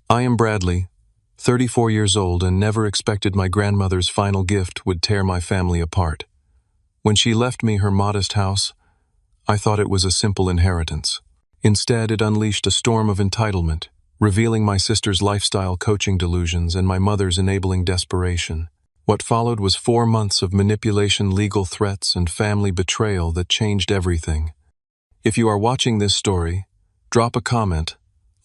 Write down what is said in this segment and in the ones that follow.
I am Bradley, 34 years old, and never expected my grandmother's final gift would tear my family apart. When she left me her modest house, I thought it was a simple inheritance. Instead, it unleashed a storm of entitlement, revealing my sister's lifestyle coaching delusions and my mother's enabling desperation. What followed was 4 months of manipulation, legal threats, and family betrayal that changed everything. If you are watching this story, drop a comment,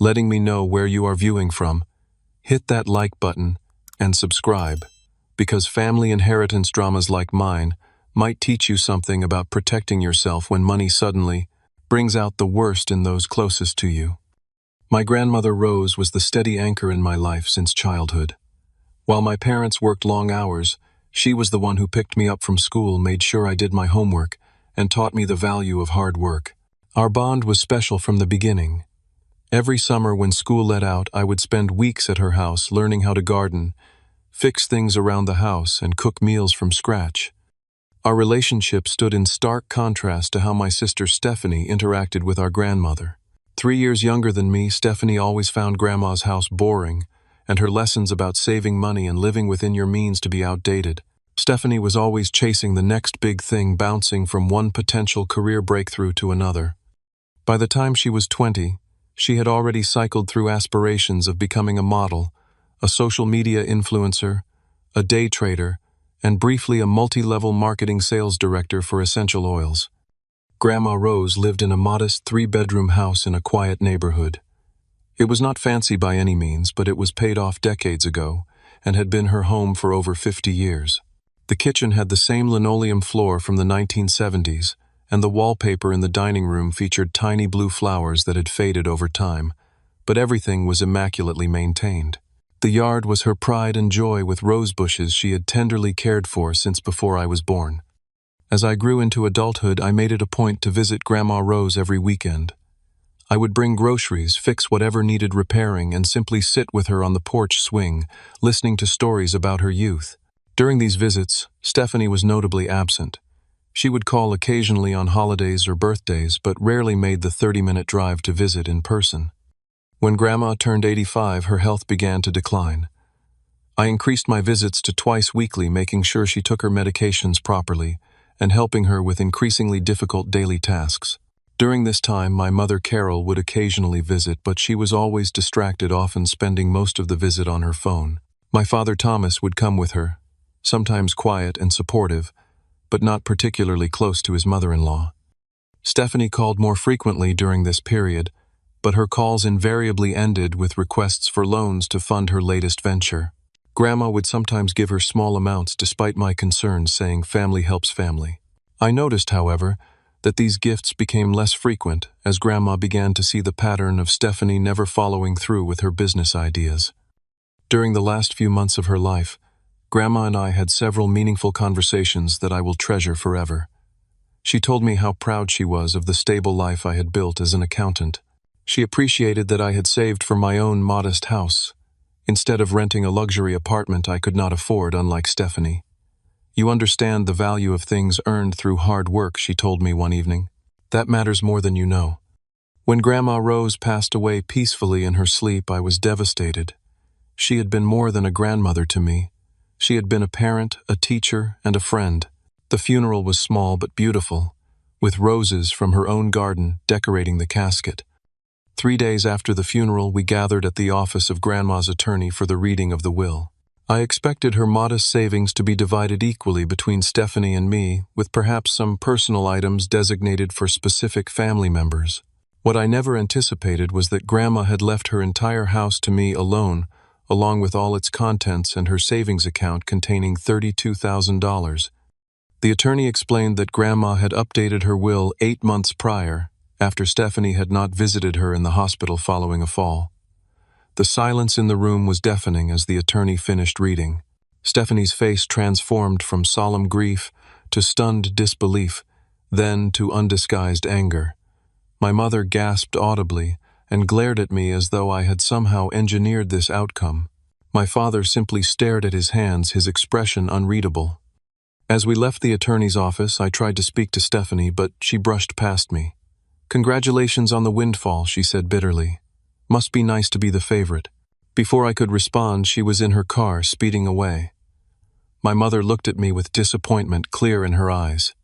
letting me know where you are viewing from. Hit that like button and subscribe, because family inheritance dramas like mine might teach you something about protecting yourself when money suddenly brings out the worst in those closest to you. My grandmother Rose was the steady anchor in my life since childhood. While my parents worked long hours, she was the one who picked me up from school, made sure I did my homework, and taught me the value of hard work. Our bond was special from the beginning. Every summer when school let out, I would spend weeks at her house learning how to garden, fix things around the house, and cook meals from scratch. Our relationship stood in stark contrast to how my sister Stephanie interacted with our grandmother. 3 years younger than me, Stephanie always found Grandma's house boring, and her lessons about saving money and living within your means to be outdated. Stephanie was always chasing the next big thing, bouncing from one potential career breakthrough to another. By the time she was 20, she had already cycled through aspirations of becoming a model, a social media influencer, a day trader, and briefly a multi-level marketing sales director for essential oils. Grandma Rose lived in a modest 3-bedroom house in a quiet neighborhood. It was not fancy by any means, but it was paid off decades ago and had been her home for over 50 years. The kitchen had the same linoleum floor from the 1970s, and the wallpaper in the dining room featured tiny blue flowers that had faded over time, but everything was immaculately maintained. The yard was her pride and joy, with rose bushes she had tenderly cared for since before I was born. As I grew into adulthood, I made it a point to visit Grandma Rose every weekend. I would bring groceries, fix whatever needed repairing, and simply sit with her on the porch swing, listening to stories about her youth. During these visits, Stephanie was notably absent. She would call occasionally on holidays or birthdays, but rarely made the 30-minute drive to visit in person. When Grandma turned 85, her health began to decline. I increased my visits to twice weekly, making sure she took her medications properly and helping her with increasingly difficult daily tasks. During this time, my mother Carol would occasionally visit, but she was always distracted, often spending most of the visit on her phone. My father Thomas would come with her, sometimes quiet and supportive, but not particularly close to his mother-in-law. Stephanie called more frequently during this period, but her calls invariably ended with requests for loans to fund her latest venture. Grandma would sometimes give her small amounts despite my concerns, saying family helps family. I noticed, however, that these gifts became less frequent as Grandma began to see the pattern of Stephanie never following through with her business ideas. During the last few months of her life, Grandma and I had several meaningful conversations that I will treasure forever. She told me how proud she was of the stable life I had built as an accountant. She appreciated that I had saved for my own modest house, instead of renting a luxury apartment I could not afford, unlike Stephanie. "You understand the value of things earned through hard work," she told me one evening. "That matters more than you know." When Grandma Rose passed away peacefully in her sleep, I was devastated. She had been more than a grandmother to me. She had been a parent, a teacher, and a friend. The funeral was small but beautiful, with roses from her own garden decorating the casket. 3 days after the funeral, we gathered at the office of Grandma's attorney for the reading of the will. I expected her modest savings to be divided equally between Stephanie and me, with perhaps some personal items designated for specific family members. What I never anticipated was that Grandma had left her entire house to me alone, along with all its contents and her savings account containing $32,000. The attorney explained that Grandma had updated her will 8 months prior, after Stephanie had not visited her in the hospital following a fall. The silence in the room was deafening as the attorney finished reading. Stephanie's face transformed from solemn grief to stunned disbelief, then to undisguised anger. My mother gasped audibly and glared at me as though I had somehow engineered this outcome. My father simply stared at his hands, his expression unreadable. As we left the attorney's office, I tried to speak to Stephanie, but she brushed past me. "Congratulations on the windfall," she said bitterly. "Must be nice to be the favorite." Before I could respond, she was in her car, speeding away. My mother looked at me with disappointment clear in her eyes.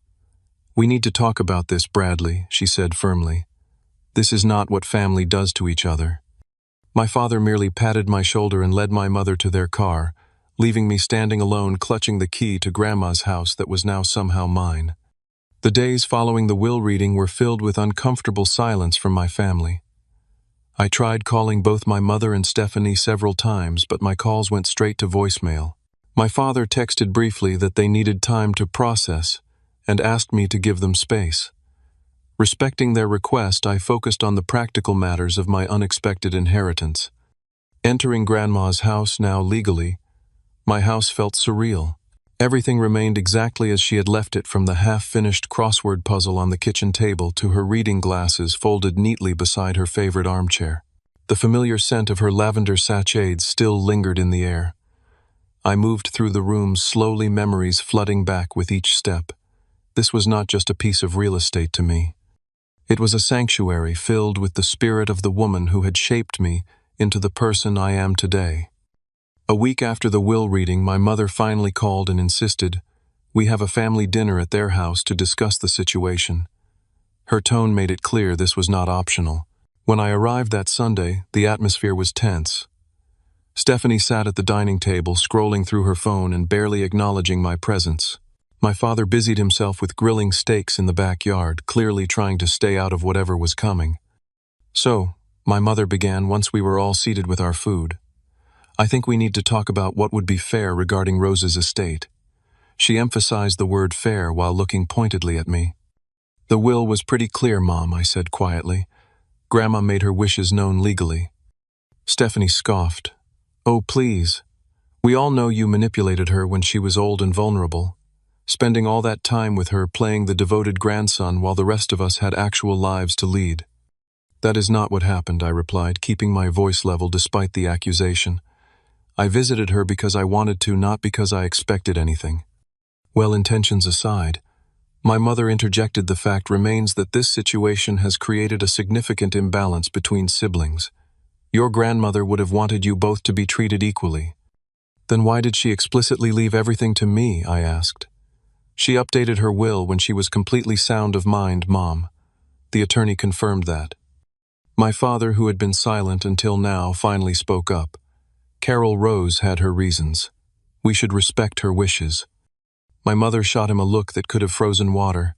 "We need to talk about this, Bradley," she said firmly. "This is not what family does to each other." My father merely patted my shoulder and led my mother to their car, leaving me standing alone clutching the key to Grandma's house that was now somehow mine. The days following the will reading were filled with uncomfortable silence from my family. I tried calling both my mother and Stephanie several times, but my calls went straight to voicemail. My father texted briefly that they needed time to process and asked me to give them space. Respecting their request, I focused on the practical matters of my unexpected inheritance. Entering Grandma's house now legally, my house felt surreal. Everything remained exactly as she had left it, from the half-finished crossword puzzle on the kitchen table to her reading glasses folded neatly beside her favorite armchair. The familiar scent of her lavender sachets still lingered in the air. I moved through the room slowly, memories flooding back with each step. This was not just a piece of real estate to me. It was a sanctuary filled with the spirit of the woman who had shaped me into the person I am today. A week after the will reading, my mother finally called and insisted we have a family dinner at their house to discuss the situation. Her tone made it clear this was not optional. When I arrived that Sunday, the atmosphere was tense. Stephanie sat at the dining table, scrolling through her phone and barely acknowledging my presence. My father busied himself with grilling steaks in the backyard, clearly trying to stay out of whatever was coming. "So," my mother began once we were all seated with our food, "I think we need to talk about what would be fair regarding Rose's estate." She emphasized the word fair while looking pointedly at me. "The will was pretty clear, Mom," I said quietly. "Grandma made her wishes known legally." Stephanie scoffed. "Oh, please. We all know you manipulated her when she was old and vulnerable, spending all that time with her playing the devoted grandson while the rest of us had actual lives to lead." "That is not what happened," I replied, keeping my voice level despite the accusation. "I visited her because I wanted to, not because I expected anything." Well, intentions aside, my mother interjected, "The fact remains that this situation has created a significant imbalance between siblings. Your grandmother would have wanted you both to be treated equally." "Then why did she explicitly leave everything to me?" I asked. "She updated her will when she was completely sound of mind, Mom." The attorney confirmed that. My father, who had been silent until now, finally spoke up. "Carol Rose had her reasons. We should respect her wishes." My mother shot him a look that could have frozen water.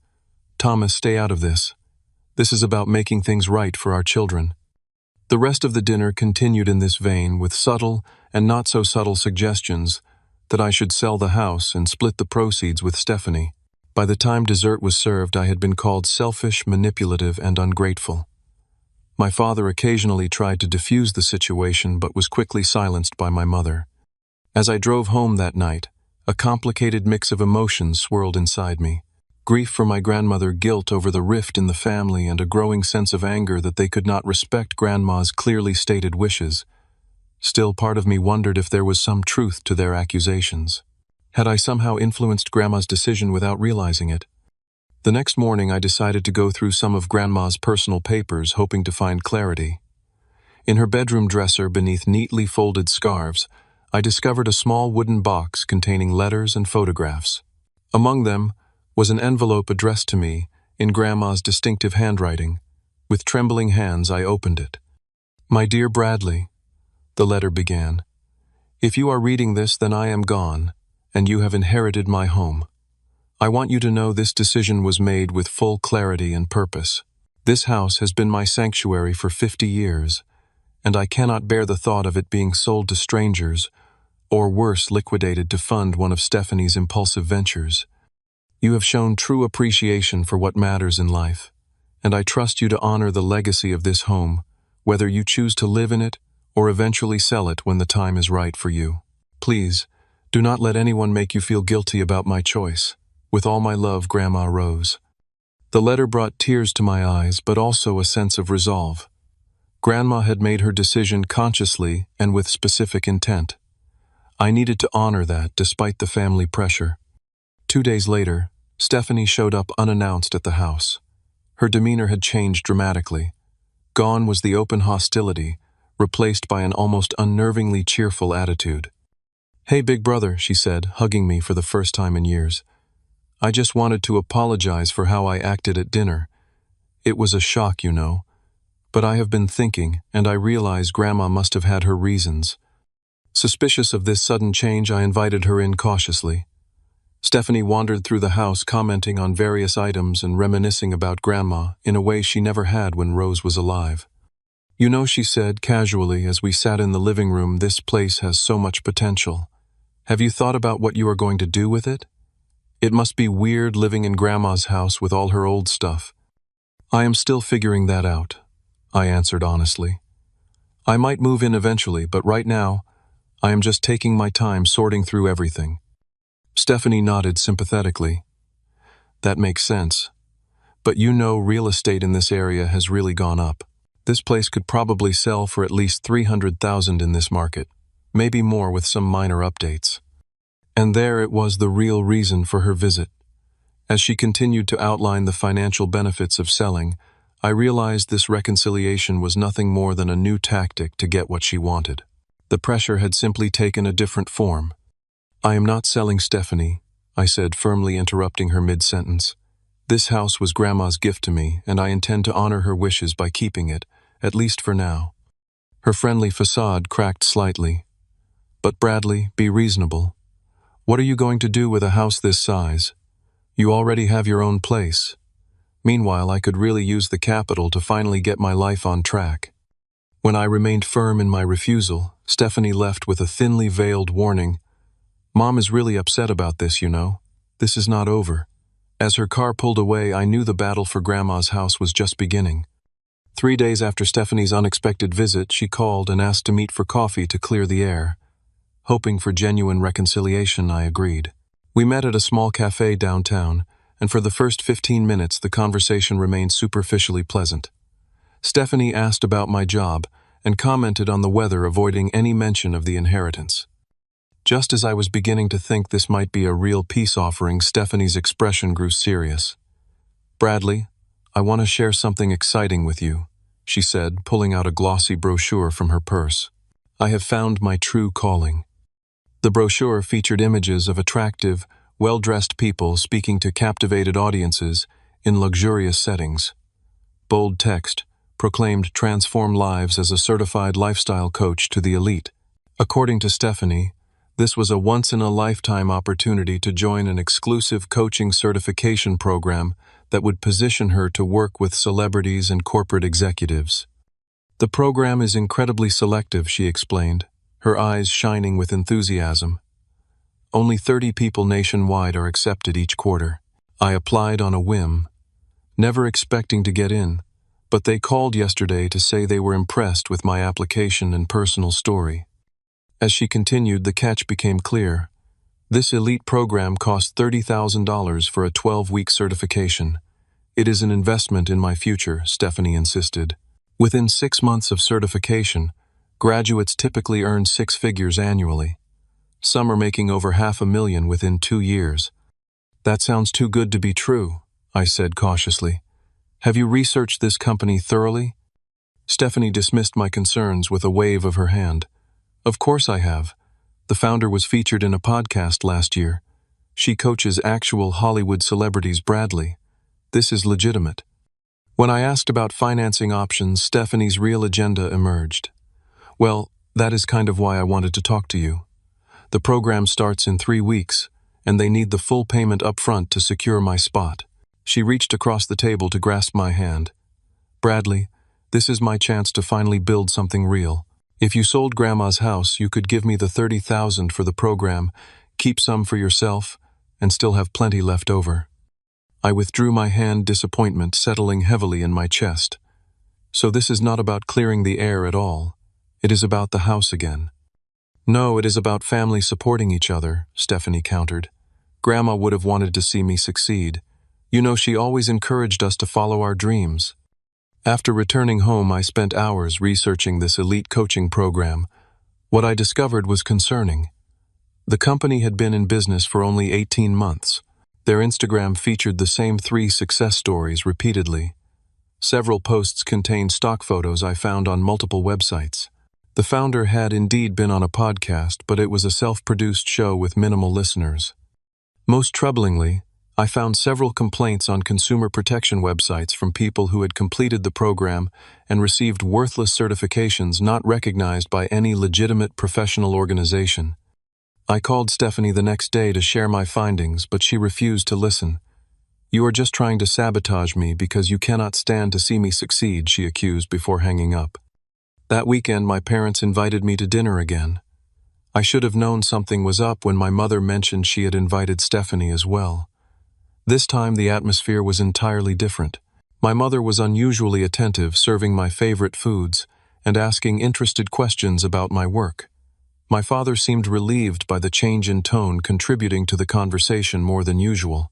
"Thomas, stay out of this. This is about making things right for our children." The rest of the dinner continued in this vein, with subtle and not so subtle suggestions that I should sell the house and split the proceeds with Stephanie. By the time dessert was served, I had been called selfish, manipulative, and ungrateful. My father occasionally tried to diffuse the situation, but was quickly silenced by my mother. As I drove home that night, a complicated mix of emotions swirled inside me. Grief for my grandmother, guilt over the rift in the family, and a growing sense of anger that they could not respect Grandma's clearly stated wishes. Still, part of me wondered if there was some truth to their accusations. Had I somehow influenced Grandma's decision without realizing it? The next morning, I decided to go through some of Grandma's personal papers, hoping to find clarity. In her bedroom dresser, beneath neatly folded scarves, I discovered a small wooden box containing letters and photographs. Among them was an envelope addressed to me in Grandma's distinctive handwriting. With trembling hands, I opened it. "My dear Bradley," the letter began, "if you are reading this, then I am gone, and you have inherited my home. I want you to know this decision was made with full clarity and purpose. This house has been my sanctuary for 50 years, and I cannot bear the thought of it being sold to strangers, or worse, liquidated to fund one of Stephanie's impulsive ventures. You have shown true appreciation for what matters in life, and I trust you to honor the legacy of this home, whether you choose to live in it or eventually sell it when the time is right for you. Please, do not let anyone make you feel guilty about my choice. With all my love, Grandma Rose." The letter brought tears to my eyes, but also a sense of resolve. Grandma had made her decision consciously and with specific intent. I needed to honor that despite the family pressure. 2 days later, Stephanie showed up unannounced at the house. Her demeanor had changed dramatically. Gone was the open hostility, replaced by an almost unnervingly cheerful attitude. "Hey, big brother," she said, hugging me for the first time in years. "I just wanted to apologize for how I acted at dinner. It was a shock, you know. But I have been thinking, and I realize Grandma must have had her reasons." Suspicious of this sudden change, I invited her in cautiously. Stephanie wandered through the house, commenting on various items and reminiscing about Grandma in a way she never had when Rose was alive. "You know," she said casually as we sat in the living room, "this place has so much potential. Have you thought about what you are going to do with it? It must be weird living in Grandma's house with all her old stuff." "I am still figuring that out," I answered honestly. "I might move in eventually, but right now, I am just taking my time sorting through everything." Stephanie nodded sympathetically. "That makes sense. But you know, real estate in this area has really gone up. This place could probably sell for at least $300,000 in this market, maybe more with some minor updates." And there it was, the real reason for her visit. As she continued to outline the financial benefits of selling, I realized this reconciliation was nothing more than a new tactic to get what she wanted. The pressure had simply taken a different form. "I am not selling, Stephanie," I said, firmly interrupting her mid-sentence. "This house was Grandma's gift to me, and I intend to honor her wishes by keeping it, at least for now." Her friendly facade cracked slightly. "But Bradley, be reasonable. What are you going to do with a house this size? You already have your own place. Meanwhile, I could really use the capital to finally get my life on track." When I remained firm in my refusal, Stephanie left with a thinly veiled warning. "Mom is really upset about this, you know. This is not over." As her car pulled away, I knew the battle for Grandma's house was just beginning. 3 days after Stephanie's unexpected visit, she called and asked to meet for coffee to clear the air. Hoping for genuine reconciliation, I agreed. We met at a small cafe downtown, and for the first 15 minutes the conversation remained superficially pleasant. Stephanie asked about my job and commented on the weather, avoiding any mention of the inheritance. Just as I was beginning to think this might be a real peace offering, Stephanie's expression grew serious. "Bradley, I want to share something exciting with you," she said, pulling out a glossy brochure from her purse. "I have found my true calling." The brochure featured images of attractive, well-dressed people speaking to captivated audiences in luxurious settings. Bold text proclaimed transform lives as a certified lifestyle coach to the elite. According to Stephanie, this was a once-in-a-lifetime opportunity to join an exclusive coaching certification program that would position her to work with celebrities and corporate executives. "The program is incredibly selective," she explained, her eyes shining with enthusiasm. "Only 30 people nationwide are accepted each quarter." I applied on a whim, never expecting to get in, but they called yesterday to say they were impressed with my application and personal story. As she continued, the catch became clear. This elite program costs $30,000 for a 12-week certification. "It is an investment in my future," Stephanie insisted. Within 6 months of certification, graduates typically earn 6 figures annually. Some are making over $500,000 within 2 years. "That sounds too good to be true," I said cautiously. "Have you researched this company thoroughly?" Stephanie dismissed my concerns with a wave of her hand. "Of course I have. The founder was featured in a podcast last year. She coaches actual Hollywood celebrities, Bradley. This is legitimate." When I asked about financing options, Stephanie's real agenda emerged. "Well, that is kind of why I wanted to talk to you. The program starts in 3 weeks, and they need the full payment up front to secure my spot." She reached across the table to grasp my hand. "Bradley, this is my chance to finally build something real. If you sold Grandma's house, you could give me the $30,000 for the program, keep some for yourself, and still have plenty left over." I withdrew my hand, disappointment settling heavily in my chest. "So this is not about clearing the air at all. It is about the house again." "No, it is about family supporting each other," Stephanie countered. "Grandma would have wanted to see me succeed. You know, she always encouraged us to follow our dreams." After returning home, I spent hours researching this elite coaching program. What I discovered was concerning. The company had been in business for only 18 months. Their Instagram featured the same 3 success stories repeatedly. Several posts contained stock photos I found on multiple websites. The founder had indeed been on a podcast, but it was a self-produced show with minimal listeners. Most troublingly, I found several complaints on consumer protection websites from people who had completed the program and received worthless certifications not recognized by any legitimate professional organization. I called Stephanie the next day to share my findings, but she refused to listen. "You are just trying to sabotage me because you cannot stand to see me succeed," she accused before hanging up. That weekend, my parents invited me to dinner again. I should have known something was up when my mother mentioned she had invited Stephanie as well. This time, the atmosphere was entirely different. My mother was unusually attentive, serving my favorite foods and asking interested questions about my work. My father seemed relieved by the change in tone, contributing to the conversation more than usual.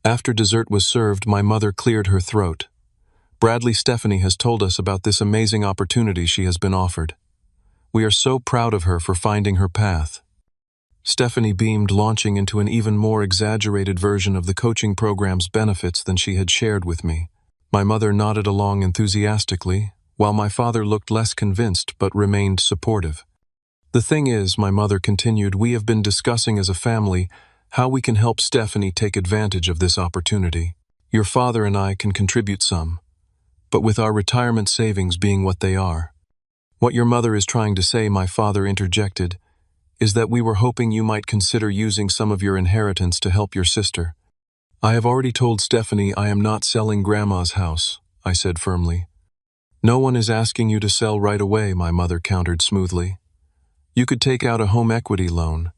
After dessert was served, my mother cleared her throat. "Bradley, Stephanie has told us about this amazing opportunity she has been offered. We are so proud of her for finding her path." Stephanie beamed, launching into an even more exaggerated version of the coaching program's benefits than she had shared with me. My mother nodded along enthusiastically, while my father looked less convinced but remained supportive. "The thing is," my mother continued, "we have been discussing as a family how we can help Stephanie take advantage of this opportunity. Your father and I can contribute some, but with our retirement savings being what they are." "What your mother is trying to say," my father interjected, "is that we were hoping you might consider using some of your inheritance to help your sister." "I have already told Stephanie I am not selling Grandma's house," I said firmly. "No one is asking you to sell right away," my mother countered smoothly. "You could take out a home equity loan.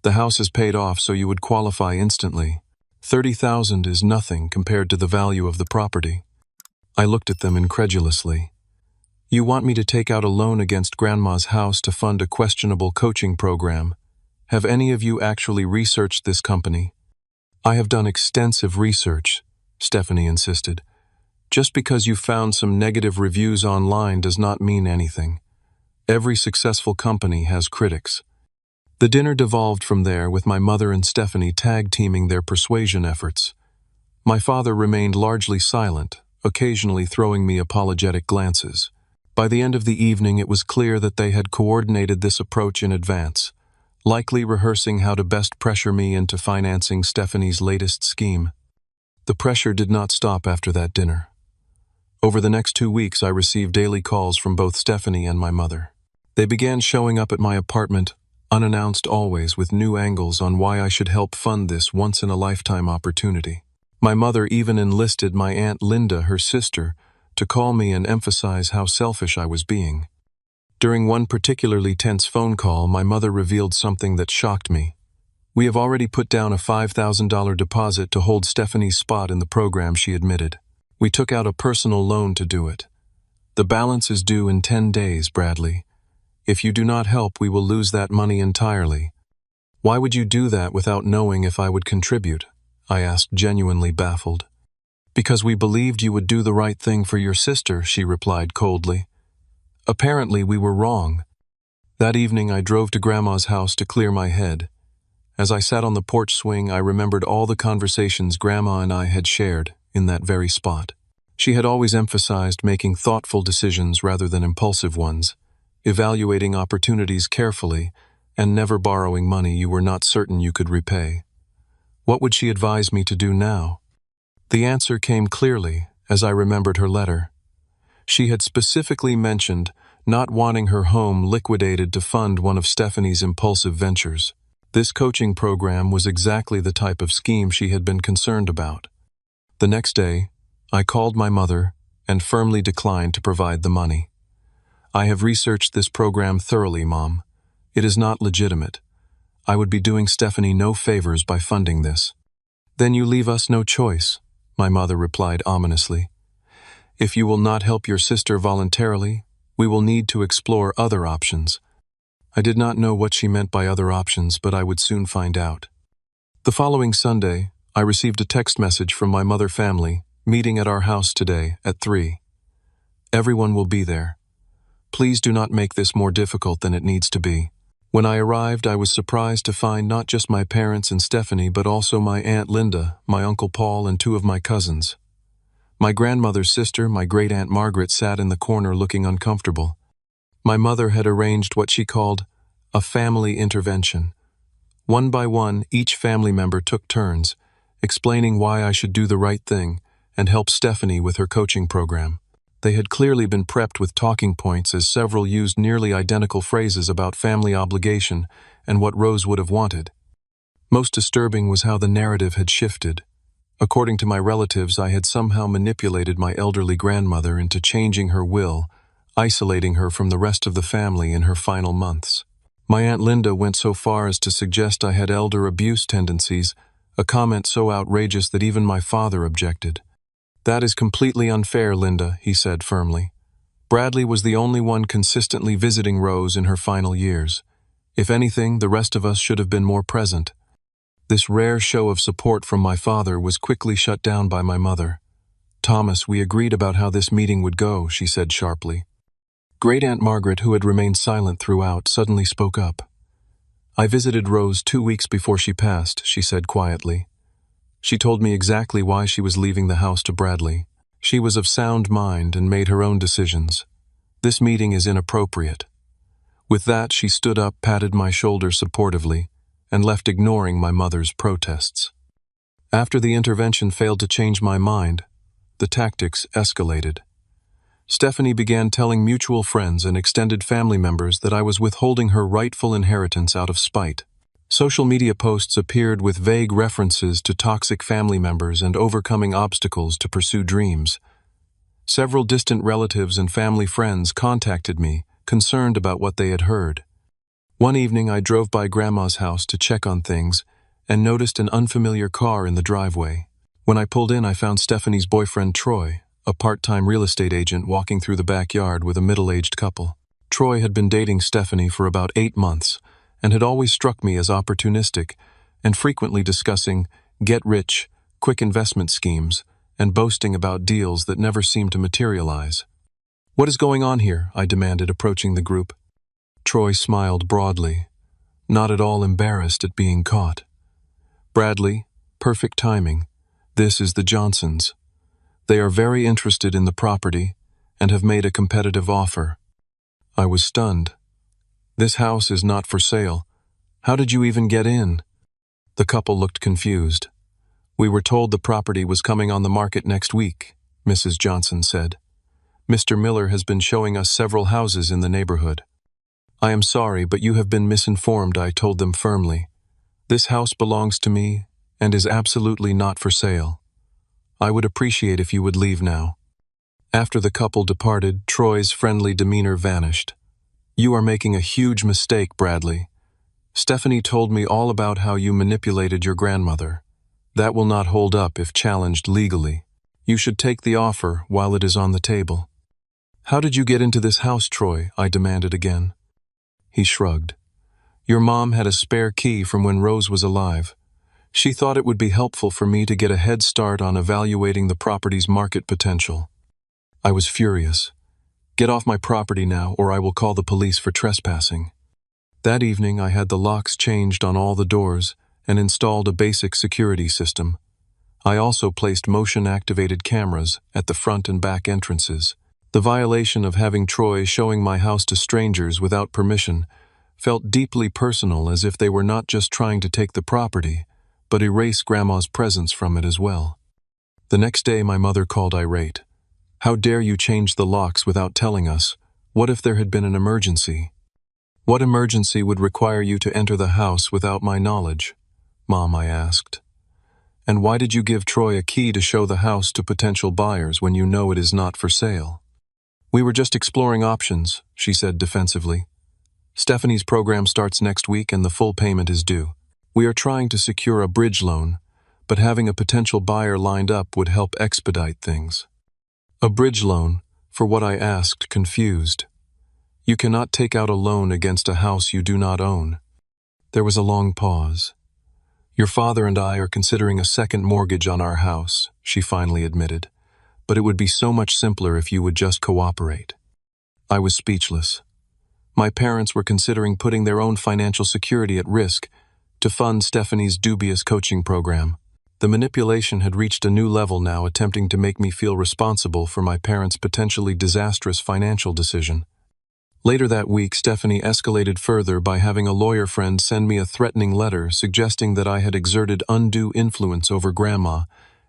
The house is paid off, so you would qualify instantly. $30,000 is nothing compared to the value of the property." I looked at them incredulously. "You want me to take out a loan against Grandma's house to fund a questionable coaching program? Have any of you actually researched this company?" "I have done extensive research," Stephanie insisted. "Just because you found some negative reviews online does not mean anything. Every successful company has critics." The dinner devolved from there, with my mother and Stephanie tag-teaming their persuasion efforts. My father remained largely silent, occasionally throwing me apologetic glances. By the end of the evening, it was clear that they had coordinated this approach in advance, likely rehearsing how to best pressure me into financing Stephanie's latest scheme. The pressure did not stop after that dinner. Over the next 2 weeks, I received daily calls from both Stephanie and my mother. They began showing up at my apartment, unannounced always, with new angles on why I should help fund this once-in-a-lifetime opportunity. My mother even enlisted my Aunt Linda, her sister, to call me and emphasize how selfish I was being. During one particularly tense phone call, my mother revealed something that shocked me. "We have already put down a $5,000 deposit to hold Stephanie's spot in the program," she admitted. "We took out a personal loan to do it. The balance is due in 10 days, Bradley. If you do not help, we will lose that money entirely." "Why would you do that without knowing if I would contribute?" I asked, genuinely baffled. "Because we believed you would do the right thing for your sister," she replied coldly. "Apparently we were wrong." That evening I drove to Grandma's house to clear my head. As I sat on the porch swing, I remembered all the conversations Grandma and I had shared in that very spot. She had always emphasized making thoughtful decisions rather than impulsive ones, evaluating opportunities carefully, and never borrowing money you were not certain you could repay. What would she advise me to do now? The answer came clearly as I remembered her letter. She had specifically mentioned not wanting her home liquidated to fund one of Stephanie's impulsive ventures. This coaching program was exactly the type of scheme she had been concerned about. The next day, I called my mother and firmly declined to provide the money. "I have researched this program thoroughly, Mom. It is not legitimate. I would be doing Stephanie no favors by funding this." "Then you leave us no choice," my mother replied ominously. "If you will not help your sister voluntarily, we will need to explore other options." I did not know what she meant by other options, but I would soon find out. The following Sunday, I received a text message from my mother family, "Meeting at our house today at 3. Everyone will be there. Please do not make this more difficult than it needs to be." When I arrived, I was surprised to find not just my parents and Stephanie, but also my Aunt Linda, my Uncle Paul, and 2 of my cousins. My grandmother's sister, my great-aunt Margaret, sat in the corner looking uncomfortable. My mother had arranged what she called a family intervention. One by one, each family member took turns, explaining why I should do the right thing and help Stephanie with her coaching program. They had clearly been prepped with talking points, as several used nearly identical phrases about family obligation and what Rose would have wanted. Most disturbing was how the narrative had shifted. According to my relatives, I had somehow manipulated my elderly grandmother into changing her will, isolating her from the rest of the family in her final months. My Aunt Linda went so far as to suggest I had elder abuse tendencies, a comment so outrageous that even my father objected. "That is completely unfair, Linda," he said firmly. "Bradley was the only one consistently visiting Rose in her final years. If anything, the rest of us should have been more present." This rare show of support from my father was quickly shut down by my mother. "Thomas, we agreed about how this meeting would go," she said sharply. Great Aunt Margaret, who had remained silent throughout, suddenly spoke up. "I visited Rose 2 weeks before she passed," she said quietly. "She told me exactly why she was leaving the house to Bradley. She was of sound mind and made her own decisions. This meeting is inappropriate." With that, she stood up, patted my shoulder supportively, and left, ignoring my mother's protests. After the intervention failed to change my mind, the tactics escalated. Stephanie began telling mutual friends and extended family members that I was withholding her rightful inheritance out of spite. Social media posts appeared with vague references to toxic family members and overcoming obstacles to pursue dreams. Several distant relatives and family friends contacted me, concerned about what they had heard. One evening, I drove by Grandma's house to check on things and noticed an unfamiliar car in the driveway. When I pulled in, I found Stephanie's boyfriend, Troy, a part-time real estate agent, walking through the backyard with a middle-aged couple. Troy had been dating Stephanie for about 8 months and had always struck me as opportunistic and frequently discussing get-rich, quick investment schemes and boasting about deals that never seemed to materialize. "What is going on here?" I demanded, approaching the group. Troy smiled broadly, not at all embarrassed at being caught. "Bradley, perfect timing. This is the Johnsons. They are very interested in the property and have made a competitive offer." I was stunned. "This house is not for sale. How did you even get in?" The couple looked confused. "We were told the property was coming on the market next week," Mrs. Johnson said. "Mr. Miller has been showing us several houses in the neighborhood." "I am sorry, but you have been misinformed," I told them firmly. "This house belongs to me and is absolutely not for sale. I would appreciate if you would leave now." After the couple departed, Troy's friendly demeanor vanished. "You are making a huge mistake, Bradley. Stephanie told me all about how you manipulated your grandmother. That will not hold up if challenged legally. You should take the offer while it is on the table." "How did you get into this house, Troy?" I demanded again. He shrugged. "Your mom had a spare key from when Rose was alive. She thought it would be helpful for me to get a head start on evaluating the property's market potential." I was furious. "Get off my property now, or I will call the police for trespassing." That evening, I had the locks changed on all the doors and installed a basic security system. I also placed motion-activated cameras at the front and back entrances. The violation of having Troy showing my house to strangers without permission felt deeply personal, as if they were not just trying to take the property, but erase Grandma's presence from it as well. The next day, my mother called irate. "How dare you change the locks without telling us? What if there had been an emergency?" "What emergency would require you to enter the house without my knowledge?" Mom, I asked. "And why did you give Troy a key to show the house to potential buyers when you know it is not for sale?" "We were just exploring options," she said defensively. "Stephanie's program starts next week and the full payment is due. We are trying to secure a bridge loan, but having a potential buyer lined up would help expedite things." "A bridge loan?" For what I asked, confused. "You cannot take out a loan against a house you do not own." There was a long pause. "Your father and I are considering a second mortgage on our house," she finally admitted. "But it would be so much simpler if you would just cooperate." I was speechless. My parents were considering putting their own financial security at risk to fund Stephanie's dubious coaching program. The manipulation had reached a new level now, attempting to make me feel responsible for my parents' potentially disastrous financial decision. Later that week, Stephanie escalated further by having a lawyer friend send me a threatening letter suggesting that I had exerted undue influence over Grandma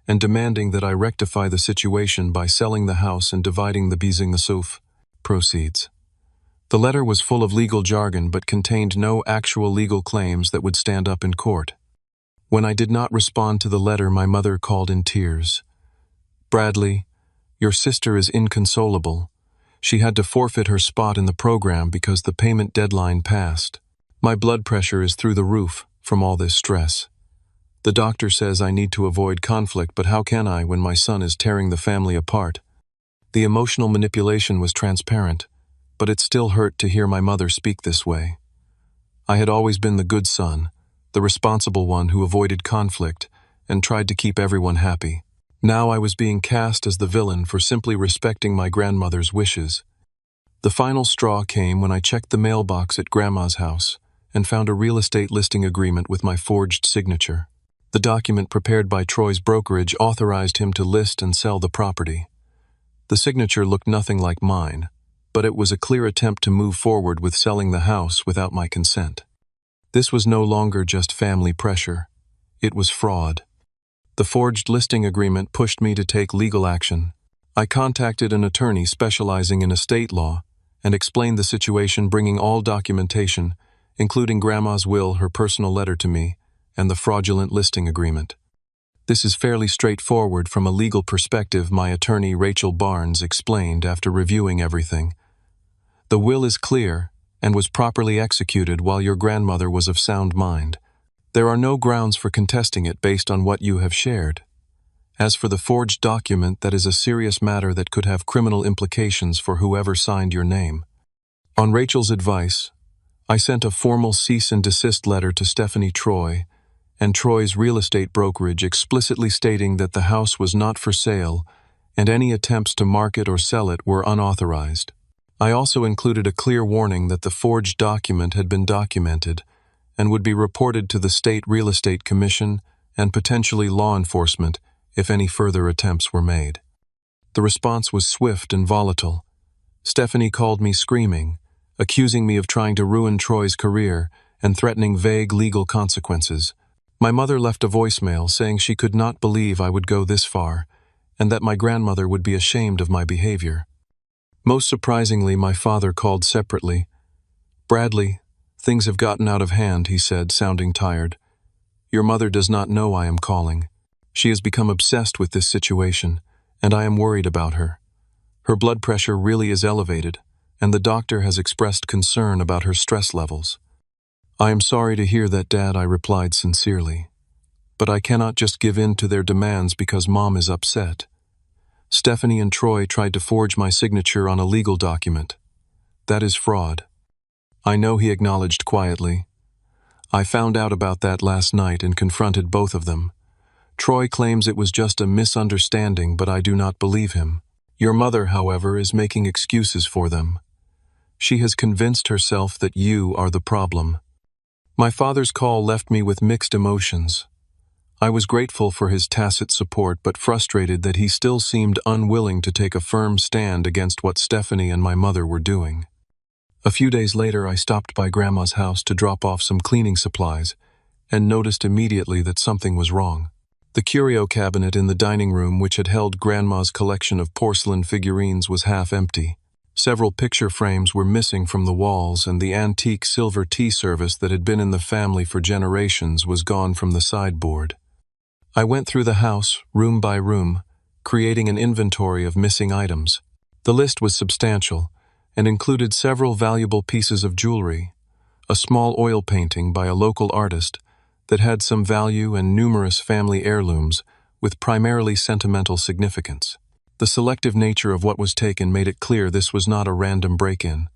and demanding that I rectify the situation by selling the house and dividing the Bezingesuf proceeds. The letter was full of legal jargon but contained no actual legal claims that would stand up in court. When I did not respond to the letter, my mother called in tears. "Bradley, your sister is inconsolable. She had to forfeit her spot in the program because the payment deadline passed. My blood pressure is through the roof from all this stress. The doctor says I need to avoid conflict, but how can I when my son is tearing the family apart?" The emotional manipulation was transparent, but it still hurt to hear my mother speak this way. I had always been the good son, the responsible one who avoided conflict and tried to keep everyone happy. Now I was being cast as the villain for simply respecting my grandmother's wishes. The final straw came when I checked the mailbox at Grandma's house and found a real estate listing agreement with my forged signature. The document prepared by Troy's brokerage authorized him to list and sell the property. The signature looked nothing like mine, but it was a clear attempt to move forward with selling the house without my consent. This was no longer just family pressure. It was fraud. The forged listing agreement pushed me to take legal action. I contacted an attorney specializing in estate law and explained the situation, bringing all documentation, including Grandma's will, her personal letter to me, and the fraudulent listing agreement. "This is fairly straightforward from a legal perspective," my attorney Rachel Barnes explained after reviewing everything. "The will is clear and was properly executed while your grandmother was of sound mind. There are no grounds for contesting it based on what you have shared. As for the forged document, that is a serious matter that could have criminal implications for whoever signed your name." On Rachel's advice, I sent a formal cease and desist letter to Stephanie Troy and Troy's real estate brokerage explicitly stating that the house was not for sale and any attempts to market or sell it were unauthorized. I also included a clear warning that the forged document had been documented and would be reported to the State Real Estate Commission and potentially law enforcement if any further attempts were made. The response was swift and volatile. Stephanie called me screaming, accusing me of trying to ruin Troy's career and threatening vague legal consequences. My mother left a voicemail saying she could not believe I would go this far and that my grandmother would be ashamed of my behavior. Most surprisingly, my father called separately. "Bradley, things have gotten out of hand," he said, sounding tired. "Your mother does not know I am calling. She has become obsessed with this situation, and I am worried about her. Her blood pressure really is elevated, and the doctor has expressed concern about her stress levels." "I am sorry to hear that, Dad," I replied sincerely. "But I cannot just give in to their demands because Mom is upset. Stephanie and Troy tried to forge my signature on a legal document. That is fraud." "I know," he acknowledged quietly. "I found out about that last night and confronted both of them. Troy claims it was just a misunderstanding, but I do not believe him. Your mother, however, is making excuses for them. She has convinced herself that you are the problem." My father's call left me with mixed emotions. I was grateful for his tacit support, but frustrated that he still seemed unwilling to take a firm stand against what Stephanie and my mother were doing. A few days later, I stopped by Grandma's house to drop off some cleaning supplies and noticed immediately that something was wrong. The curio cabinet in the dining room, which had held Grandma's collection of porcelain figurines, was half empty. Several picture frames were missing from the walls, and the antique silver tea service that had been in the family for generations was gone from the sideboard. I went through the house, room by room, creating an inventory of missing items. The list was substantial and included several valuable pieces of jewelry, a small oil painting by a local artist that had some value, and numerous family heirlooms with primarily sentimental significance. The selective nature of what was taken made it clear this was not a random break-in.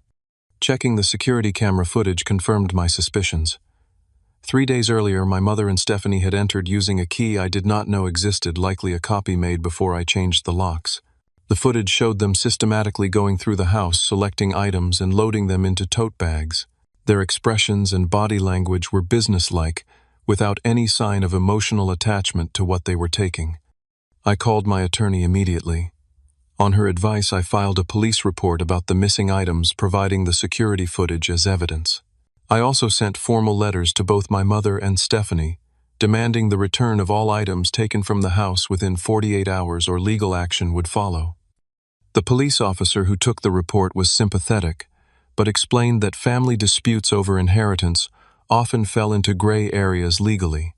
Checking the security camera footage confirmed my suspicions. 3 days earlier, my mother and Stephanie had entered using a key I did not know existed, likely a copy made before I changed the locks. The footage showed them systematically going through the house, selecting items and loading them into tote bags. Their expressions and body language were businesslike, without any sign of emotional attachment to what they were taking. I called my attorney immediately. On her advice, I filed a police report about the missing items, providing the security footage as evidence. I also sent formal letters to both my mother and Stephanie, demanding the return of all items taken from the house within 48 hours or legal action would follow. The police officer who took the report was sympathetic, but explained that family disputes over inheritance often fell into gray areas legally.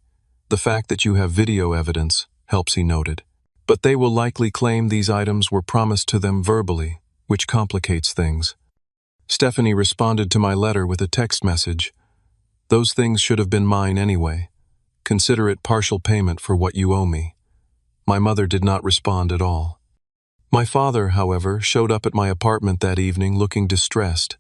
The fact that you have video evidence helps, he noted. But they will likely claim these items were promised to them verbally, which complicates things. Stephanie responded to my letter with a text message. Those things should have been mine anyway. Consider it partial payment for what you owe me. My mother did not respond at all. My father, however, showed up at my apartment that evening looking distressed.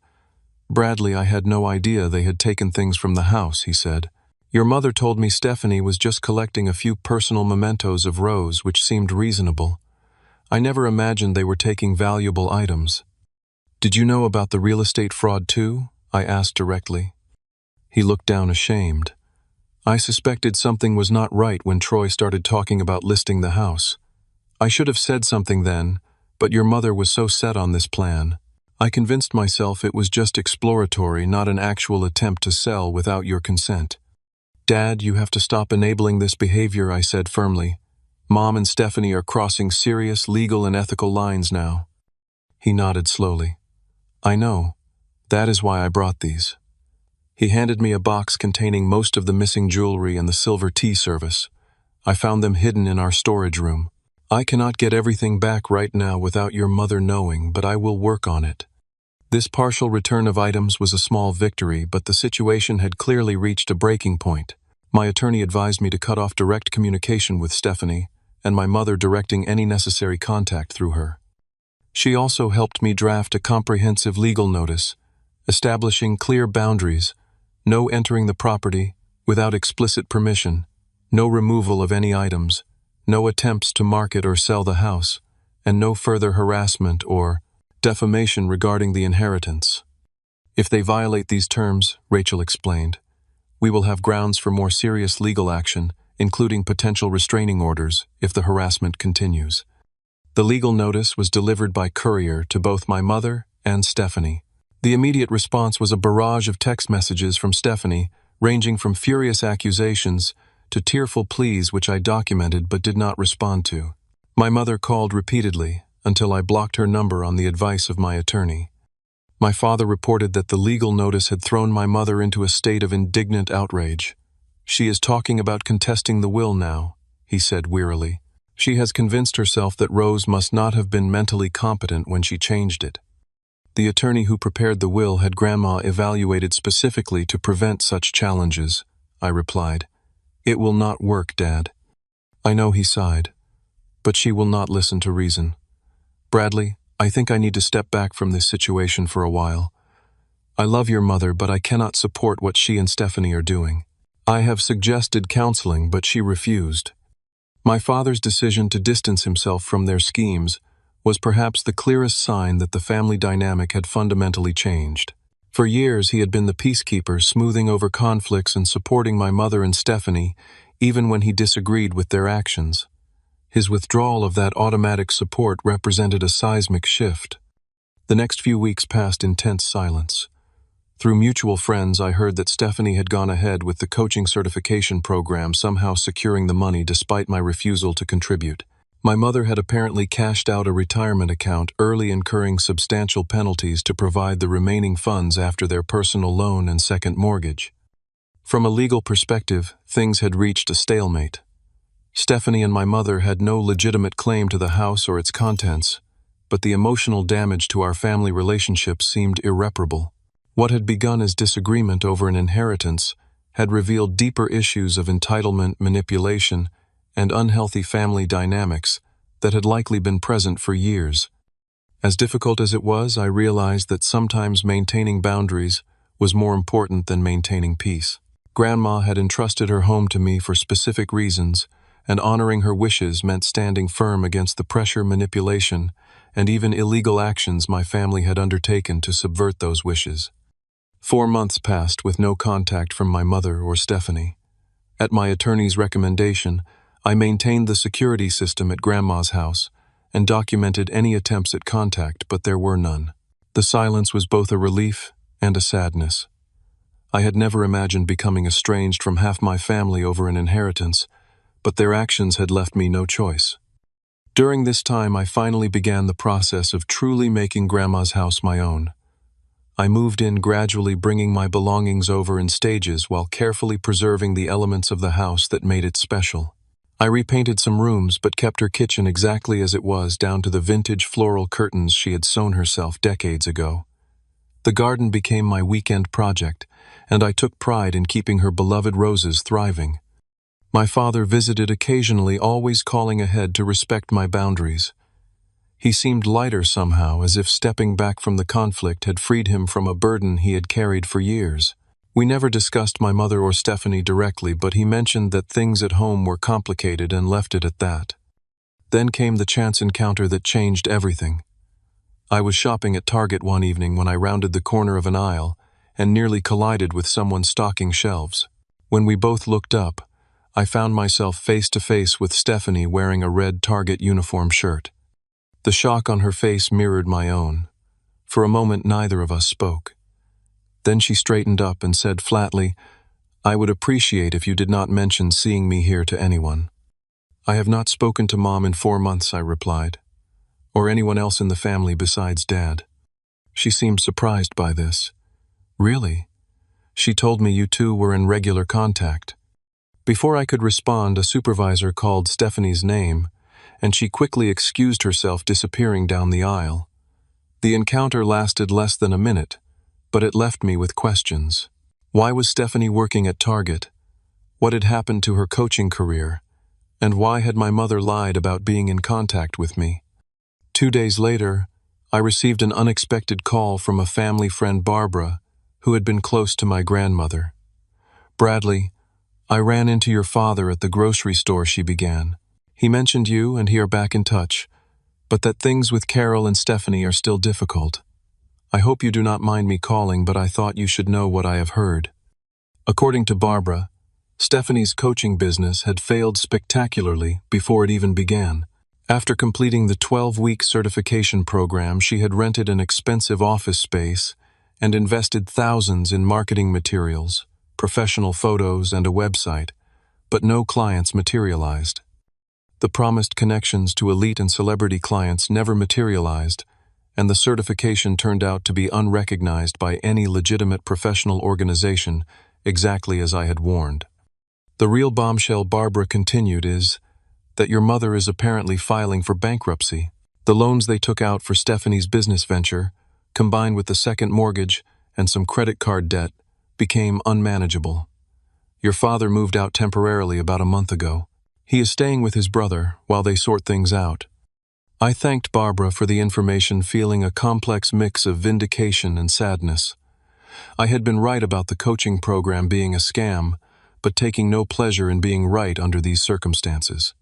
Bradley, I had no idea they had taken things from the house, he said. Your mother told me Stephanie was just collecting a few personal mementos of Rose, which seemed reasonable. I never imagined they were taking valuable items. Did you know about the real estate fraud too? I asked directly. He looked down ashamed. I suspected something was not right when Troy started talking about listing the house. I should have said something then, but your mother was so set on this plan. I convinced myself it was just exploratory, not an actual attempt to sell without your consent. Dad, you have to stop enabling this behavior, I said firmly. Mom and Stephanie are crossing serious legal and ethical lines now. He nodded slowly. I know. That is why I brought these. He handed me a box containing most of the missing jewelry and the silver tea service. I found them hidden in our storage room. I cannot get everything back right now without your mother knowing, but I will work on it. This partial return of items was a small victory, but the situation had clearly reached a breaking point. My attorney advised me to cut off direct communication with Stephanie, and my mother directing any necessary contact through her. She also helped me draft a comprehensive legal notice, establishing clear boundaries, no entering the property without explicit permission, no removal of any items, no attempts to market or sell the house, and no further harassment or defamation regarding the inheritance. If they violate these terms, Rachel explained, we will have grounds for more serious legal action, including potential restraining orders if the harassment continues. The legal notice was delivered by courier to both my mother and Stephanie. The immediate response was a barrage of text messages from Stephanie, ranging from furious accusations to tearful pleas which I documented but did not respond to. My mother called repeatedly until I blocked her number on the advice of my attorney. My father reported that the legal notice had thrown my mother into a state of indignant outrage. She is talking about contesting the will now, he said wearily. She has convinced herself that Rose must not have been mentally competent when she changed it. The attorney who prepared the will had Grandma evaluated specifically to prevent such challenges, I replied. It will not work, Dad. I know, he sighed, but she will not listen to reason. Bradley, I think I need to step back from this situation for a while. I love your mother, but I cannot support what she and Stephanie are doing. I have suggested counseling, but she refused. My father's decision to distance himself from their schemes was perhaps the clearest sign that the family dynamic had fundamentally changed. For years, he had been the peacekeeper, smoothing over conflicts and supporting my mother and Stephanie, even when he disagreed with their actions. His withdrawal of that automatic support represented a seismic shift. The next few weeks passed in tense silence. Through mutual friends, I heard that Stephanie had gone ahead with the coaching certification program, somehow securing the money despite my refusal to contribute. My mother had apparently cashed out a retirement account early, incurring substantial penalties to provide the remaining funds after their personal loan and second mortgage. From a legal perspective, things had reached a stalemate. Stephanie and my mother had no legitimate claim to the house or its contents, but the emotional damage to our family relationship seemed irreparable. What had begun as disagreement over an inheritance had revealed deeper issues of entitlement, manipulation, and unhealthy family dynamics that had likely been present for years. As difficult as it was, I realized that sometimes maintaining boundaries was more important than maintaining peace. Grandma had entrusted her home to me for specific reasons, and honoring her wishes meant standing firm against the pressure, manipulation, and even illegal actions my family had undertaken to subvert those wishes. 4 months passed with no contact from my mother or Stephanie. At my attorney's recommendation, I maintained the security system at Grandma's house, and documented any attempts at contact, but there were none. The silence was both a relief and a sadness. I had never imagined becoming estranged from half my family over an inheritance, but their actions had left me no choice. During this time, I finally began the process of truly making Grandma's house my own. I moved in, gradually bringing my belongings over in stages while carefully preserving the elements of the house that made it special. I repainted some rooms but kept her kitchen exactly as it was, down to the vintage floral curtains she had sewn herself decades ago. The garden became my weekend project, and I took pride in keeping her beloved roses thriving. My father visited occasionally, always calling ahead to respect my boundaries. He seemed lighter somehow, as if stepping back from the conflict had freed him from a burden he had carried for years. We never discussed my mother or Stephanie directly, but he mentioned that things at home were complicated and left it at that. Then came the chance encounter that changed everything. I was shopping at Target one evening when I rounded the corner of an aisle and nearly collided with someone stocking shelves. When we both looked up, I found myself face to face with Stephanie, wearing a red Target uniform shirt. The shock on her face mirrored my own. For a moment, neither of us spoke. Then she straightened up and said flatly, "I would appreciate if you did not mention seeing me here to anyone." "I have not spoken to Mom in 4 months," I replied, "or anyone else in the family besides Dad." She seemed surprised by this. "Really? She told me you two were in regular contact." Before I could respond, a supervisor called Stephanie's name, and she quickly excused herself, disappearing down the aisle. The encounter lasted less than a minute, but it left me with questions. Why was Stephanie working at Target? What had happened to her coaching career? And why had my mother lied about being in contact with me? 2 days later, I received an unexpected call from a family friend, Barbara, who had been close to my grandmother. "Bradley, I ran into your father at the grocery store," she began. "He mentioned you and he are back in touch, but that things with Carol and Stephanie are still difficult. I hope you do not mind me calling, but I thought you should know what I have heard." According to Barbara, Stephanie's coaching business had failed spectacularly before it even began. After completing the 12-week certification program, she had rented an expensive office space and invested thousands in marketing materials, professional photos, and a website, but no clients materialized. The promised connections to elite and celebrity clients never materialized, and the certification turned out to be unrecognized by any legitimate professional organization, exactly as I had warned. "The real bombshell," Barbara continued, "is that your mother is apparently filing for bankruptcy. The loans they took out for Stephanie's business venture, combined with the second mortgage and some credit card debt, became unmanageable. Your father moved out temporarily about a month ago. He is staying with his brother while they sort things out." I thanked Barbara for the information, feeling a complex mix of vindication and sadness. I had been right about the coaching program being a scam, but taking no pleasure in being right under these circumstances.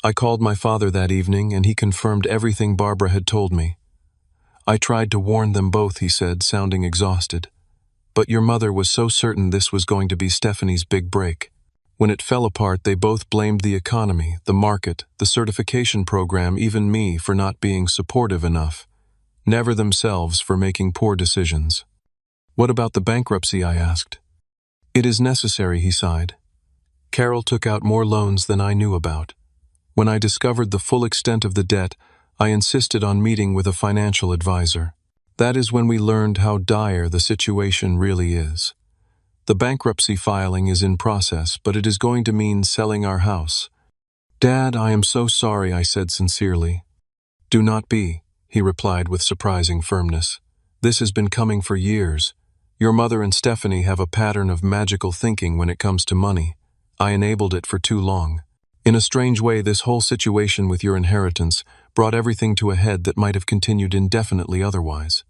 I called my father that evening, and he confirmed everything Barbara had told me. "I tried to warn them both," he said, sounding exhausted. "But your mother was so certain this was going to be Stephanie's big break. When it fell apart, they both blamed the economy, the market, the certification program, even me for not being supportive enough. Never themselves for making poor decisions." "What about the bankruptcy?" I asked. "It is necessary," he sighed. "Carol took out more loans than I knew about. When I discovered the full extent of the debt, I insisted on meeting with a financial advisor. That is when we learned how dire the situation really is. The bankruptcy filing is in process, but it is going to mean selling our house." "Dad, I am so sorry," I said sincerely. "Do not be," he replied with surprising firmness. "This has been coming for years. Your mother and Stephanie have a pattern of magical thinking when it comes to money. I enabled it for too long. In a strange way, this whole situation with your inheritance brought everything to a head that might have continued indefinitely otherwise."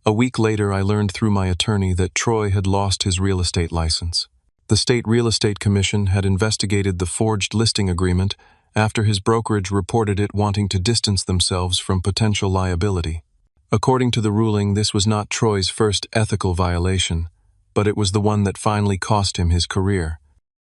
A week later, I learned through my attorney that Troy had lost his real estate license. The State Real Estate Commission had investigated the forged listing agreement after his brokerage reported it wanting to distance themselves from potential liability. According to the ruling, this was not Troy's first ethical violation, but it was the one that finally cost him his career.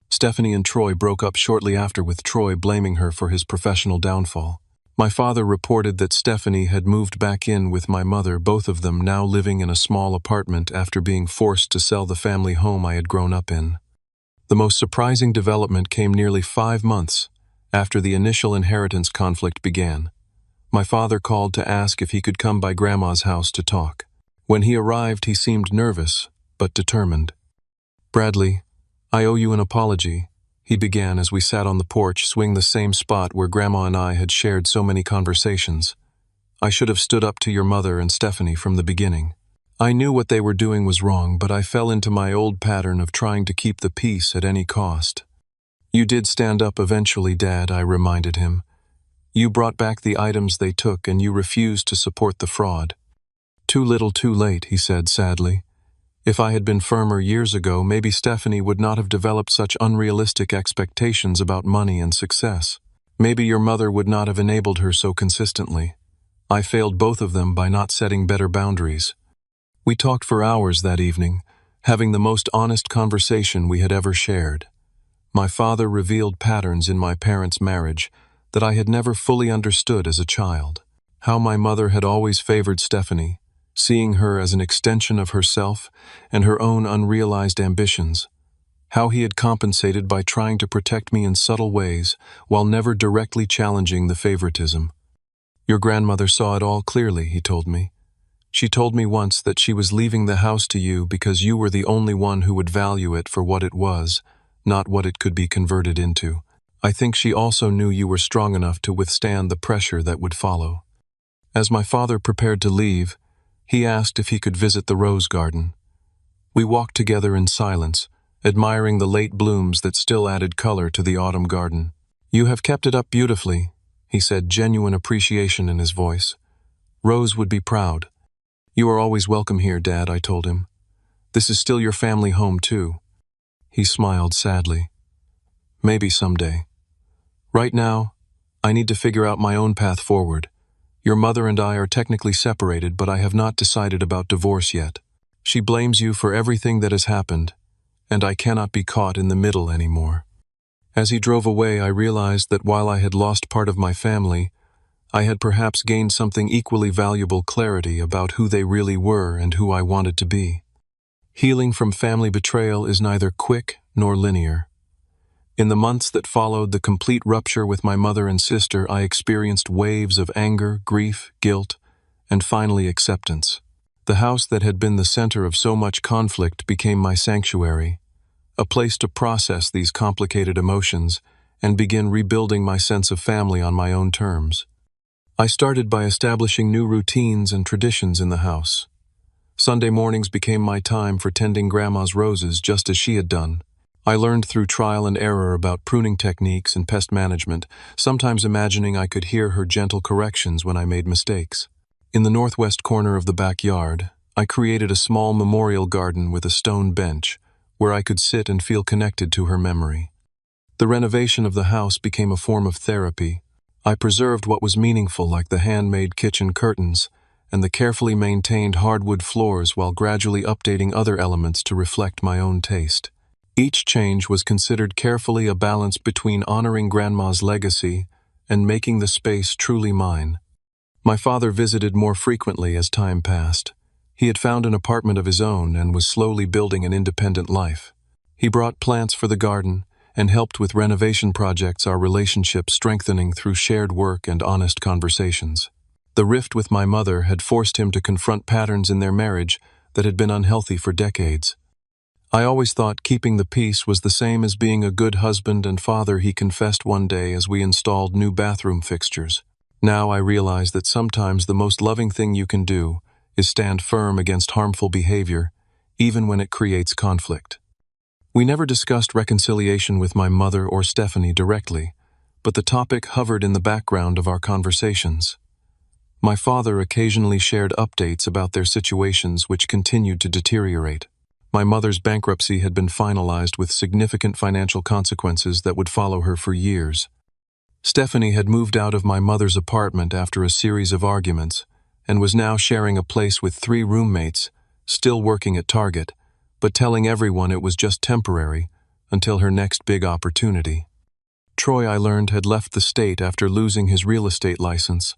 Stephanie and Troy broke up shortly after, with Troy blaming her for his professional downfall. My father reported that Stephanie had moved back in with my mother, both of them now living in a small apartment after being forced to sell the family home I had grown up in. The most surprising development came nearly 5 months after the initial inheritance conflict began. My father called to ask if he could come by Grandma's house to talk. When he arrived, he seemed nervous, but determined. "Bradley, I owe you an apology," he began as we sat on the porch, swing the same spot where Grandma and I had shared so many conversations. "I should have stood up to your mother and Stephanie from the beginning. I knew what they were doing was wrong, but I fell into my old pattern of trying to keep the peace at any cost." "You did stand up eventually, Dad," I reminded him. "You brought back the items they took and you refused to support the fraud." "Too little too late," he said sadly. "If I had been firmer years ago, maybe Stephanie would not have developed such unrealistic expectations about money and success. Maybe your mother would not have enabled her so consistently. I failed both of them by not setting better boundaries." We talked for hours that evening, having the most honest conversation we had ever shared. My father revealed patterns in my parents' marriage that I had never fully understood as a child. How my mother had always favored Stephanie, seeing her as an extension of herself and her own unrealized ambitions. How he had compensated by trying to protect me in subtle ways while never directly challenging the favoritism. "Your grandmother saw it all clearly," he told me. "She told me once that she was leaving the house to you because you were the only one who would value it for what it was, not what it could be converted into. I think she also knew you were strong enough to withstand the pressure that would follow." As my father prepared to leave, he asked if he could visit the rose garden. We walked together in silence, admiring the late blooms that still added color to the autumn garden. "You have kept it up beautifully," he said, genuine appreciation in his voice. "Rose would be proud." "You are always welcome here, Dad," I told him. "This is still your family home, too." He smiled sadly. "Maybe someday. Right now, I need to figure out my own path forward. Your mother and I are technically separated, but I have not decided about divorce yet. She blames you for everything that has happened, and I cannot be caught in the middle anymore." As he drove away, I realized that while I had lost part of my family, I had perhaps gained something equally valuable: clarity about who they really were and who I wanted to be. Healing from family betrayal is neither quick nor linear. In the months that followed the complete rupture with my mother and sister, I experienced waves of anger, grief, guilt, and finally acceptance. The house that had been the center of so much conflict became my sanctuary, a place to process these complicated emotions and begin rebuilding my sense of family on my own terms. I started by establishing new routines and traditions in the house. Sunday mornings became my time for tending Grandma's roses just as she had done. I learned through trial and error about pruning techniques and pest management, sometimes imagining I could hear her gentle corrections when I made mistakes. In the northwest corner of the backyard, I created a small memorial garden with a stone bench where I could sit and feel connected to her memory. The renovation of the house became a form of therapy. I preserved what was meaningful, like the handmade kitchen curtains and the carefully maintained hardwood floors, while gradually updating other elements to reflect my own taste. Each change was considered carefully, a balance between honoring Grandma's legacy and making the space truly mine. My father visited more frequently as time passed. He had found an apartment of his own and was slowly building an independent life. He brought plants for the garden and helped with renovation projects, our relationship strengthening through shared work and honest conversations. The rift with my mother had forced him to confront patterns in their marriage that had been unhealthy for decades. I always thought keeping the peace was the same as being a good husband and father, he confessed one day as we installed new bathroom fixtures. Now I realize that sometimes the most loving thing you can do is stand firm against harmful behavior, even when it creates conflict. We never discussed reconciliation with my mother or Stephanie directly, but the topic hovered in the background of our conversations. My father occasionally shared updates about their situations, which continued to deteriorate. My mother's bankruptcy had been finalized with significant financial consequences that would follow her for years. Stephanie had moved out of my mother's apartment after a series of arguments and was now sharing a place with 3 roommates, still working at Target, but telling everyone it was just temporary until her next big opportunity. Troy, I learned, had left the state after losing his real estate license,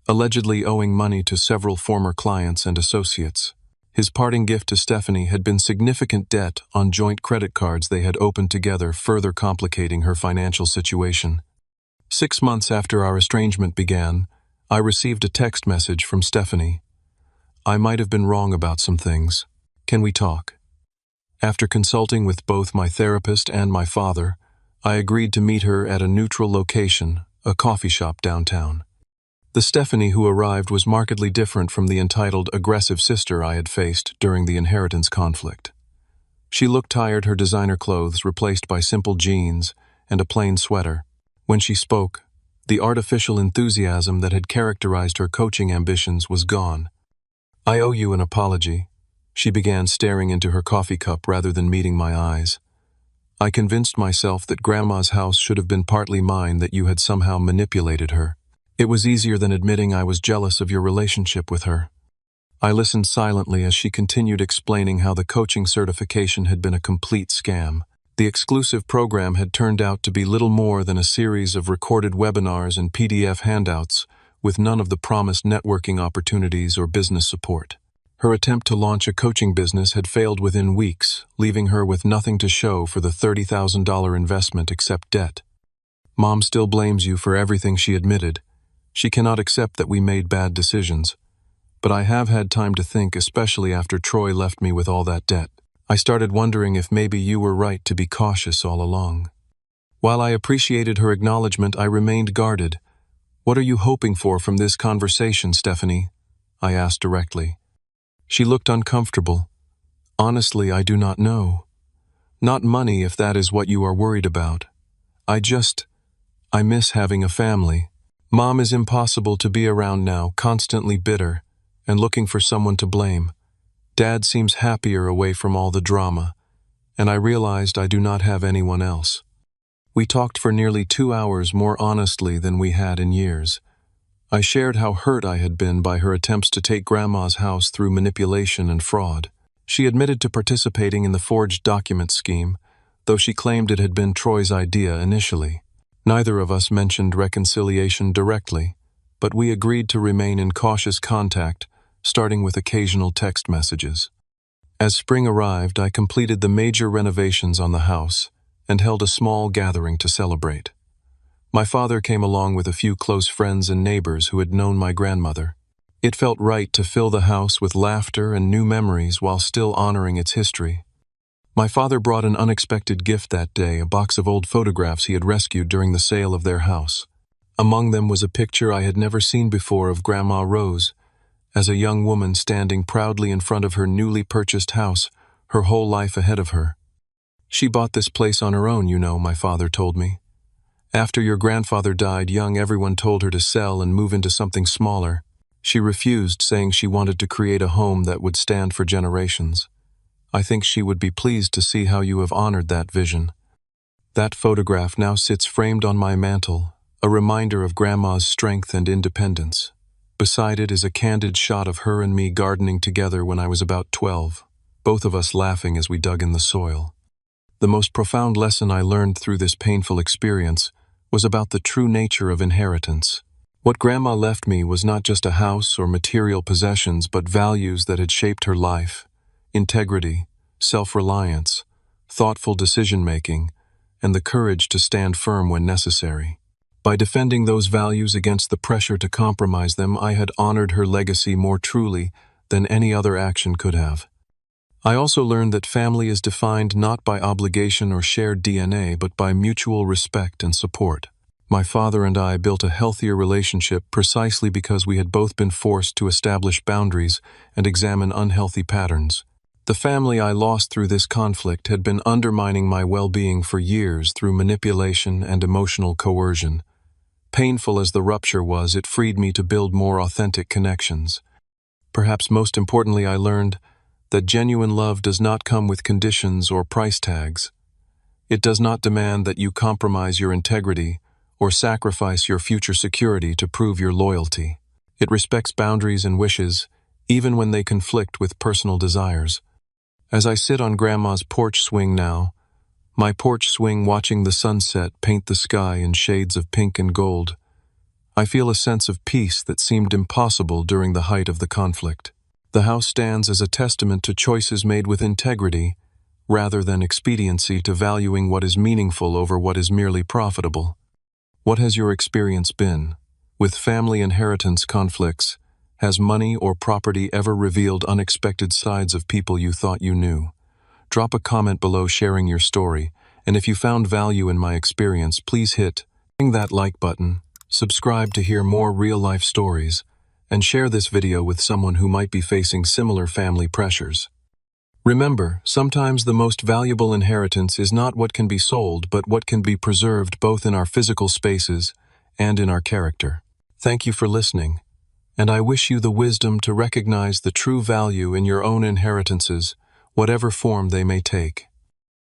allegedly owing money to several former clients and associates. His parting gift to Stephanie had been significant debt on joint credit cards they had opened together, further complicating her financial situation. 6 months after our estrangement began, I received a text message from Stephanie. "I might have been wrong about some things. Can we talk?" After consulting with both my therapist and my father, I agreed to meet her at a neutral location, a coffee shop downtown. The Stephanie who arrived was markedly different from the entitled, aggressive sister I had faced during the inheritance conflict. She looked tired, her designer clothes replaced by simple jeans and a plain sweater. When she spoke, the artificial enthusiasm that had characterized her coaching ambitions was gone. "I owe you an apology," she began, staring into her coffee cup rather than meeting my eyes. "I convinced myself that Grandma's house should have been partly mine, that you had somehow manipulated her. It was easier than admitting I was jealous of your relationship with her." I listened silently as she continued explaining how the coaching certification had been a complete scam. The exclusive program had turned out to be little more than a series of recorded webinars and PDF handouts, with none of the promised networking opportunities or business support. Her attempt to launch a coaching business had failed within weeks, leaving her with nothing to show for the $30,000 investment except debt. "Mom still blames you for everything," she admitted. "She cannot accept that we made bad decisions. But I have had time to think, especially after Troy left me with all that debt. I started wondering if maybe you were right to be cautious all along." While I appreciated her acknowledgement, I remained guarded. "What are you hoping for from this conversation, Stephanie?" I asked directly. She looked uncomfortable. "Honestly, I do not know. Not money, if that is what you are worried about. I miss having a family. Mom is impossible to be around now, constantly bitter and looking for someone to blame. Dad seems happier away from all the drama, and I realized I do not have anyone else." We talked for nearly 2 hours, more honestly than we had in years. I shared how hurt I had been by her attempts to take Grandma's house through manipulation and fraud. She admitted to participating in the forged document scheme, though she claimed it had been Troy's idea initially. Neither of us mentioned reconciliation directly, but we agreed to remain in cautious contact, starting with occasional text messages. As spring arrived, I completed the major renovations on the house and held a small gathering to celebrate. My father came along with a few close friends and neighbors who had known my grandmother. It felt right to fill the house with laughter and new memories while still honoring its history. My father brought an unexpected gift that day, a box of old photographs he had rescued during the sale of their house. Among them was a picture I had never seen before of Grandma Rose, as a young woman standing proudly in front of her newly purchased house, her whole life ahead of her. "She bought this place on her own, you know," my father told me. "After your grandfather died young, everyone told her to sell and move into something smaller. She refused, saying she wanted to create a home that would stand for generations. I think she would be pleased to see how you have honored that vision." That photograph now sits framed on my mantle, a reminder of Grandma's strength and independence. Beside it is a candid shot of her and me gardening together when I was about 12, both of us laughing as we dug in the soil. The most profound lesson I learned through this painful experience was about the true nature of inheritance. What Grandma left me was not just a house or material possessions, but values that had shaped her life: integrity, self-reliance, thoughtful decision-making, and the courage to stand firm when necessary. By defending those values against the pressure to compromise them, I had honored her legacy more truly than any other action could have. I also learned that family is defined not by obligation or shared DNA, but by mutual respect and support. My father and I built a healthier relationship precisely because we had both been forced to establish boundaries and examine unhealthy patterns. The family I lost through this conflict had been undermining my well-being for years through manipulation and emotional coercion. Painful as the rupture was, it freed me to build more authentic connections. Perhaps most importantly, I learned that genuine love does not come with conditions or price tags. It does not demand that you compromise your integrity or sacrifice your future security to prove your loyalty. It respects boundaries and wishes, even when they conflict with personal desires. As I sit on Grandma's porch swing now, My porch swing watching the sunset paint the sky in shades of pink and gold. I feel a sense of peace that seemed impossible during the height of the conflict. The house stands as a testament to choices made with integrity, rather than expediency, to valuing what is meaningful over what is merely profitable. What has your experience been? With family inheritance conflicts, has money or property ever revealed unexpected sides of people you thought you knew? Drop a comment below sharing your story, and if you found value in my experience, please hit that like button, subscribe to hear more real-life stories, and share this video with someone who might be facing similar family pressures. Remember, sometimes the most valuable inheritance is not what can be sold, but what can be preserved both in our physical spaces and in our character. Thank you for listening, and I wish you the wisdom to recognize the true value in your own inheritances, whatever form they may take.